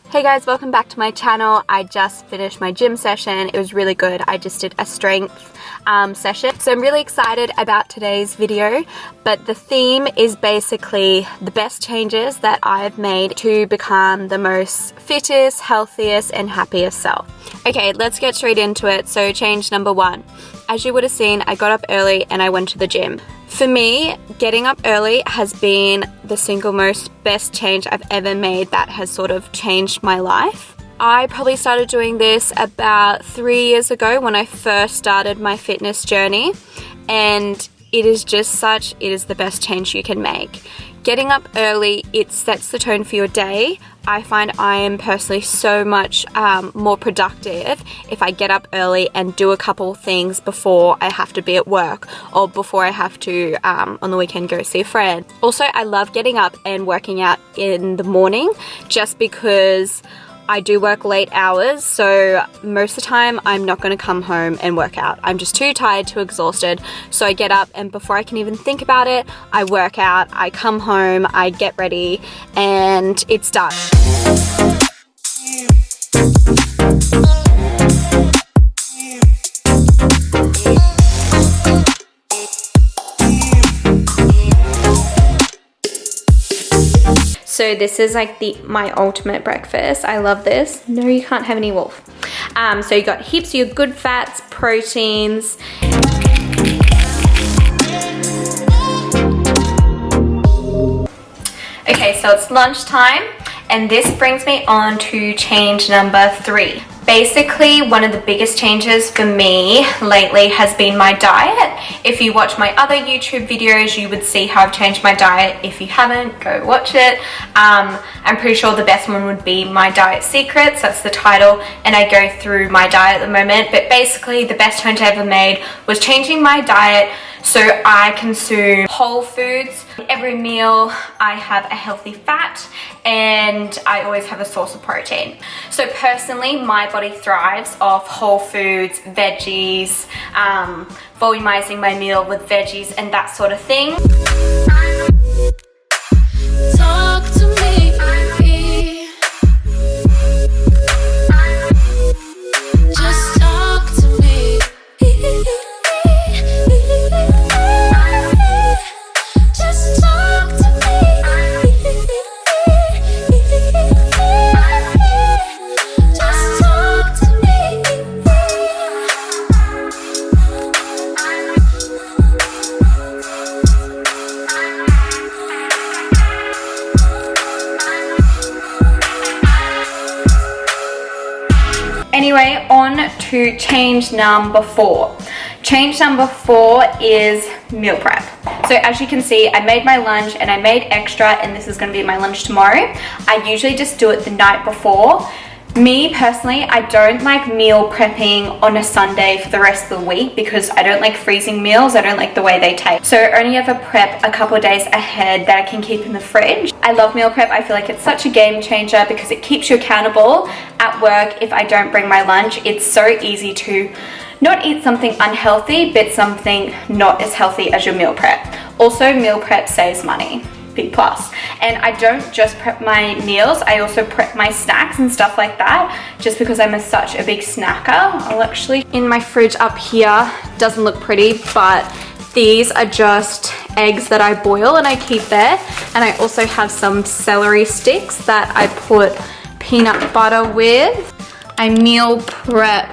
Hey guys, welcome back to my channel. I just finished my gym session. It was really good. I just did a strength session. So I'm really excited about today's video, but the theme is basically the best changes that I've made to become the most fittest, healthiest, and happiest self. Okay, let's get straight into it. So change number 1. As you would have seen, I got up early and I went to the gym. For me, getting up early has been the single most best change I've ever made that has sort of changed my life. I probably started doing this about 3 years ago when I first started my fitness journey, and it is the best change you can make. Getting up early, it sets the tone for your day. I find I am personally so much more productive if I get up early and do a couple things before I have to be at work or before I have to, on the weekend, go see a friend. Also, I love getting up and working out in the morning just because I do work late hours, so most of the time I'm not going to come home and work out. I'm just too tired, too exhausted. So I get up and before I can even think about it, I work out, I come home, I get ready, and it's done. So this is like my ultimate breakfast. I love this. No, you can't have any wolf. So you got heaps of your good fats, proteins. Okay, so it's lunchtime, and this brings me on to change number 3. Basically, one of the biggest changes for me lately has been my diet. If you watch my other YouTube videos, you would see how I've changed my diet. If you haven't, go watch it. I'm pretty sure the best one would be My Diet Secrets. That's the title, and I go through my diet at the moment. But basically, the best change I ever made was changing my diet so I consume whole foods. Every meal I have a healthy fat, and I always have a source of protein. So personally, my body thrives off whole foods, veggies, volumizing my meal with veggies and that sort of thing. Talk to me, baby. Just talk to me. Just talk to me. Just talk to me. Anyway, on to change number 4. Change number 4 is meal prep. So as you can see, I made my lunch and I made extra, and this is going to be my lunch tomorrow. I usually just do it the night before. Me personally, I don't like meal prepping on a Sunday for the rest of the week because I don't like freezing meals. I don't like the way they taste. So I only ever prep a couple of days ahead that I can keep in the fridge. I love meal prep. I feel like it's such a game changer because it keeps you accountable at work. If I don't bring my lunch, it's so easy to not eat something unhealthy, but something not as healthy as your meal prep. Also, meal prep saves money. Big plus. And I don't just prep my meals, I also prep my snacks and stuff like that, just because I'm such a big snacker. I'll actually, in my fridge up here, doesn't look pretty, but these are just eggs that I boil and I keep there. And I also have some celery sticks that I put peanut butter with. I meal prep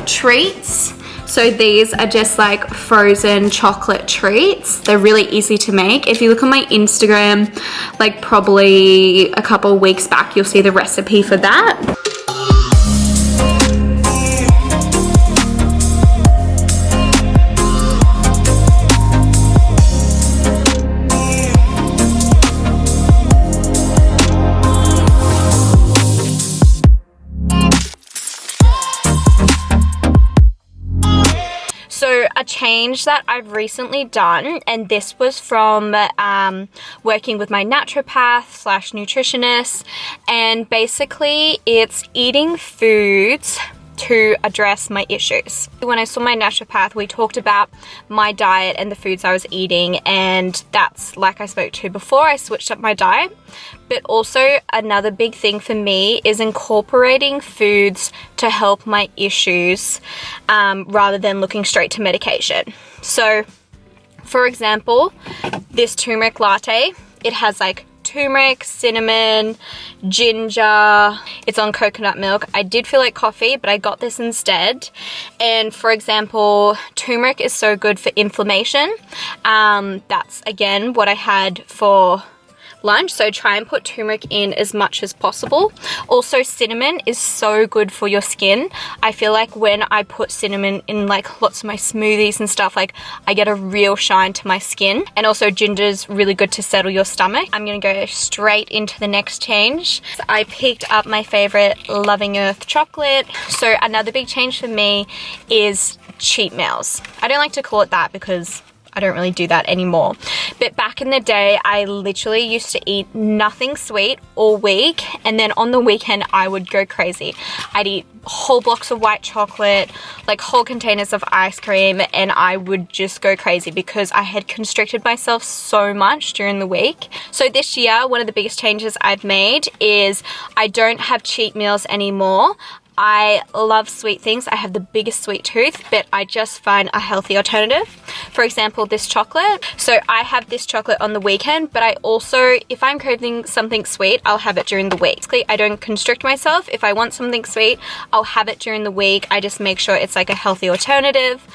treats. So these are just like frozen chocolate treats. They're really easy to make. If you look on my Instagram, like probably a couple of weeks back, you'll see the recipe for that. So a change that I've recently done, and this was from working with my naturopath slash nutritionist, and basically it's eating foods to address my issues. When I saw my naturopath, we talked about my diet and the foods I was eating, and that's, like I spoke to before, I switched up my diet. But also another big thing for me is incorporating foods to help my issues rather than looking straight to medication. So for example, this turmeric latte, it has like turmeric, cinnamon, ginger. It's on coconut milk. I did feel like coffee, but I got this instead. And for example, turmeric is so good for inflammation. That's again what I had for lunch, so try and put turmeric in as much as possible. Also, cinnamon is so good for your skin. I feel like when I put cinnamon in like lots of my smoothies and stuff, like I get a real shine to my skin. And also ginger's really good to settle your stomach. I'm gonna go straight into the next change. So I picked up my favorite Loving Earth chocolate. So another big change for me is cheat meals. I don't like to call it that because I don't really do that anymore. But back in the day, I literally used to eat nothing sweet all week, and then on the weekend I would go crazy. I'd eat whole blocks of white chocolate, like whole containers of ice cream, and I would just go crazy because I had constricted myself so much during the week. So this year, one of the biggest changes I've made is I don't have cheat meals anymore. I love sweet things. I have the biggest sweet tooth, but I just find a healthy alternative. For example, this chocolate. So I have this chocolate on the weekend, but I also, if I'm craving something sweet, I'll have it during the week. I don't constrict myself. If I want something sweet, I'll have it during the week. I just make sure it's like a healthy alternative.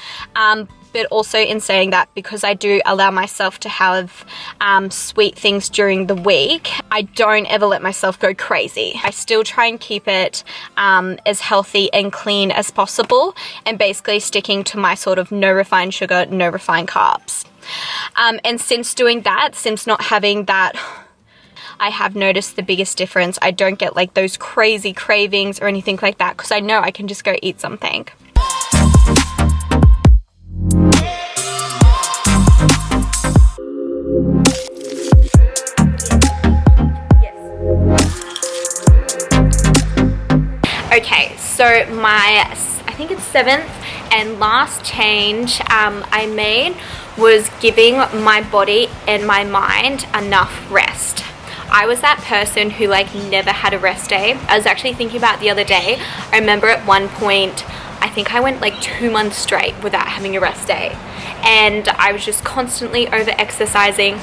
But also in saying that, because I do allow myself to have sweet things during the week, I don't ever let myself go crazy. I still try and keep it as healthy and clean as possible, and basically sticking to my sort of no refined sugar, no refined carbs. And since doing that, since not having that, I have noticed the biggest difference. I don't get like those crazy cravings or anything like that because I know I can just go eat something. Okay, so I think it's 7th and last change I made was giving my body and my mind enough rest. I was that person who like never had a rest day. I was actually thinking about the other day, I remember at one point, I think I went like 2 months straight without having a rest day. And I was just constantly over exercising.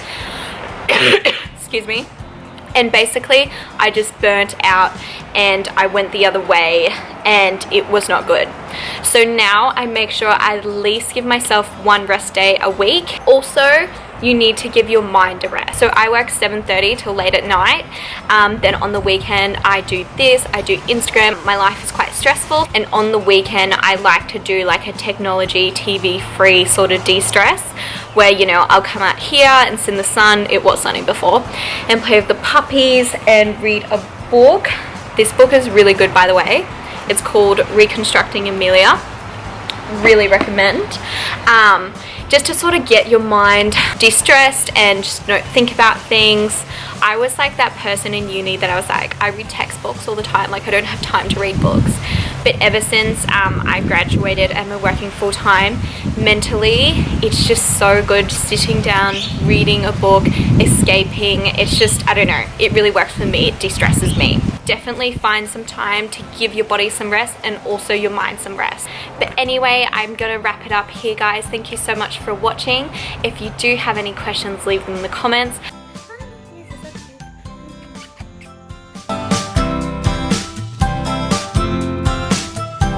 Excuse me. And basically I just burnt out and I went the other way and it was not good. So now I make sure I at least give myself 1 rest day a week. Also, you need to give your mind a rest. So I work 7:30 till late at night. Then on the weekend I do this, I do Instagram. My life is quite stressful, and on the weekend I like to do like a technology TV free sort of de-stress, where, you know, I'll come out here and sit in the sun, it was sunny before, and play with the puppies and read a book. This book is really good, by the way. It's called Reconstructing Amelia. Really recommend. Just to sort of get your mind de-stressed and just, you know, think about things. I was like that person in uni that I was like, I read textbooks all the time, like I don't have time to read books. But ever since I graduated and we're working full-time, mentally it's just so good sitting down, reading a book, escaping. It's just, I don't know, it really works for me. It de-stresses me. Definitely find some time to give your body some rest and also your mind some rest. But anyway, I'm gonna wrap it up here, guys. Thank you so much for watching. If you do have any questions, leave them in the comments.